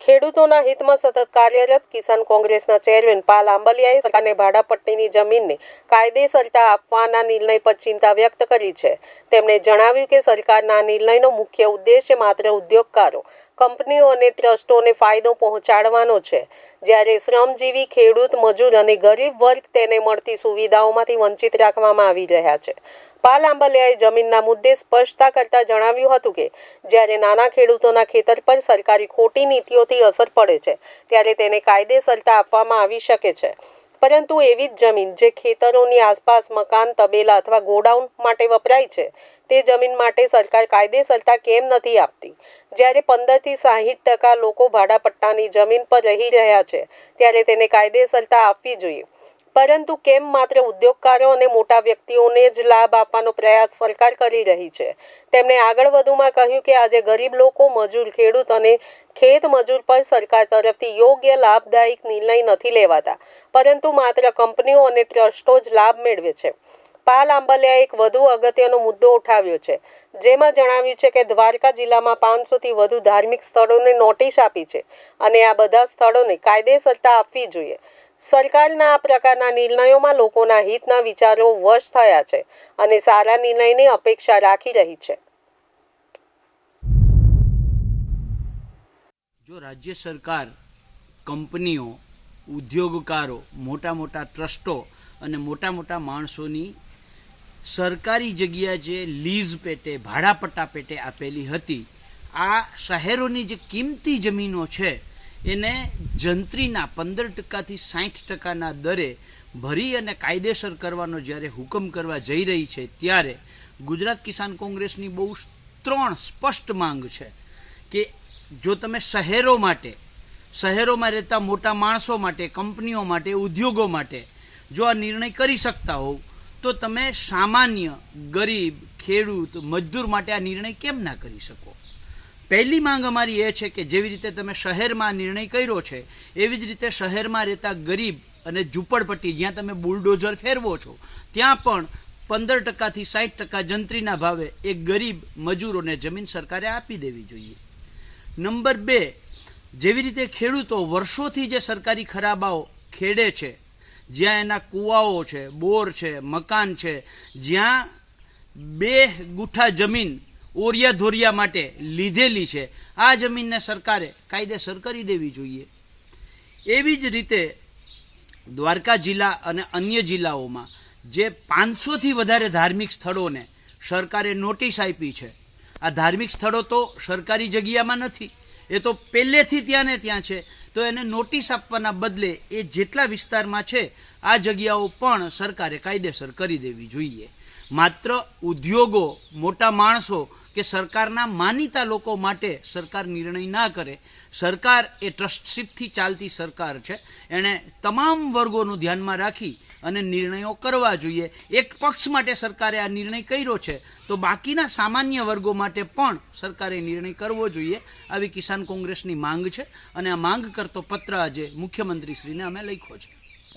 ખેડૂતોના હિતમાં સતત કાર્યરત કિસાન કોંગ્રેસના ચેરમેન પાલ આંબલિયાએ સરકારને ભાડાપટ્ટીની જમીનને કાયદેસરતા આપવાના નિર્ણય પર ચિંતા વ્યક્ત કરી છે. તેમણે જણાવ્યું કે સરકારના નિર્ણયનો મુખ્ય ઉદ્દેશ્ય માત્ર ઉદ્યોગકારો, કંપનીઓ અને ટ્રસ્ટોને ફાયદો પહોંચાડવાનો છે, જ્યારે શ્રમજીવી ખેડૂત, મજૂર અને ગરીબ વર્ગ તેને મળતી સુવિધાઓમાંથી વંચિત રાખવામાં આવી રહ્યા છે. પાલ આંબલિયાએ જમીનના મુદ્દે સ્પષ્ટતા કરતા જણાવ્યું હતું કે જ્યારે નાના ખેડૂતોના ખેતર પર સરકારી ખોટી નીતિઓથી અસર પડે છે ત્યારે તેને કાયદેસરતા આપવામાં આવી શકે છે, પરંતુ એવી જ જમીન જે ખેતરોની આસપાસ મકાન, તબેલા અથવા ગોડાઉન માટે વપરાય છે તે જમીન માટે સરકાર કાયદેસરતા કેમ નથી આપતી? જ્યારે 15થી 60% લોકો ભાડાપટ્ટાની જમીન પર રહી રહ્યા છે ત્યારે તેને કાયદેસરતા આપવી જોઈએ, પરંતુ કેમ માત્ર ઉદ્યોગકારો અને મોટા વ્યક્તિઓને જ લાભ આપવાનો પ્રયાસ સરકાર કરી રહી છે? તેમણે આગળ વધુમાં કહ્યું કે આજે ગરીબ લોકો, મજૂર, ખેડૂત અને ખેત મજૂર પર સરકાર તરફથી યોગ્ય લાભદાયક નિર્ણય નથી લેવાતા, પરંતુ માત્ર કંપનીઓ અને ટ્રસ્ટો જ લાભ મેળવે છે. પાલ આંબલિયાએ એક વધુ અગત્યનો મુદ્દો ઉઠાવ્યો છે, જેમાં જણાવ્યું છે કે દ્વારકા જિલ્લામાં 500થી વધુ ધાર્મિક સ્થળોને નોટિસ આપી છે અને આ બધા સ્થળોને કાયદેસરતા આપવી જોઈએ. સરકારના આ પ્રકારના નિર્ણયોમાં લોકોના હિતના વિચારો વશ થયા છે અને સારા નિર્ણયની અપેક્ષા રાખી રહી છે. જો રાજ્ય સરકાર કંપનીઓ, ઉદ્યોગકારો, મોટા મોટા ટ્રસ્ટો અને મોટા મોટા માણસોની સરકારી જગ્યા જે લીઝ પેટે, ભાડાપટ્ટા પેટે આપેલી હતી, આ શહેરોની જે કિંમતી જમીનો છે એને જંત્રીના 15%થી 60%ના દરે ભરી અને કાયદેસર કરવાનો જ્યારે હુકમ કરવા જઈ રહી છે ત્યારે ગુજરાત કિસાન કોંગ્રેસની બહુ 3 સ્પષ્ટ માંગ છે કે જો તમે શહેરો માટે, શહેરોમાં રહેતા મોટા માણસો માટે, કંપનીઓ માટે, ઉદ્યોગો માટે જો આ નિર્ણય કરી શકતા હોવ તો તમે સામાન્ય ગરીબ, ખેડૂત, મજદૂર માટે આ નિર્ણય કેમ ના કરી શકો? પહેલી માંગ અમારી એ છે કે જેવી રીતે તમે શહેરમાં નિર્ણય કર્યો છે એવી જ રીતે શહેરમાં રહેતા ગરીબ અને ઝૂંપડપટ્ટી જ્યાં તમે બુલડોઝર ફેરવો છો ત્યાં પણ 15%થી 60% જંત્રીના ભાવે એ ગરીબ મજૂરોને જમીન સરકારે આપી દેવી જોઈએ. નંબર 2, જેવી રીતે ખેડૂતો વર્ષોથી જે સરકારી ખરાબાઓ ખેડે છે, જ્યાં એના કૂવાઓ છે, બોર છે, મકાન છે, જ્યાં 2 ગુઠા જમીન ઓરિયા ધોરિયા માટે લીધેલી છે, આ જમીનને સરકારે કાયદેસર કરી દેવી જોઈએ. એવી જ રીતે દ્વારકા જિલ્લા અને અન્ય જિલ્લાઓમાં જે 500થી વધારે ધાર્મિક સ્થળોને સરકારે નોટિસ આપી છે, આ ધાર્મિક સ્થળો તો સરકારી જગ્યામાં નથી, એ તો પહેલેથી ત્યાં ને ત્યાં છે, તો એને નોટિસ આપવાના બદલે એ જેટલા વિસ્તારમાં છે આ જગ્યાઓ પણ સરકારે કાયદેસર કરી દેવી જોઈએ. માત્ર ઉદ્યોગો, મોટા માણસો કે સરકારના માનીતા લોકો માટે સરકાર નિર્ણય ના કરે. સરકાર એ ટ્રસ્ટશીપથી ચાલતી સરકાર છે, એણે તમામ વર્ગોનું ધ્યાનમાં રાખી અને નિર્ણયો કરવા જોઈએ. એક પક્ષ માટે સરકારે આ નિર્ણય કર્યો છે તો બાકીના સામાન્ય વર્ગો માટે પણ સરકારે નિર્ણય કરવો જોઈએ, આવી કિસાન કોંગ્રેસની માંગ છે અને આ માંગ કરતો પત્ર આજે મુખ્યમંત્રીશ્રીને અમે લખ્યો છે.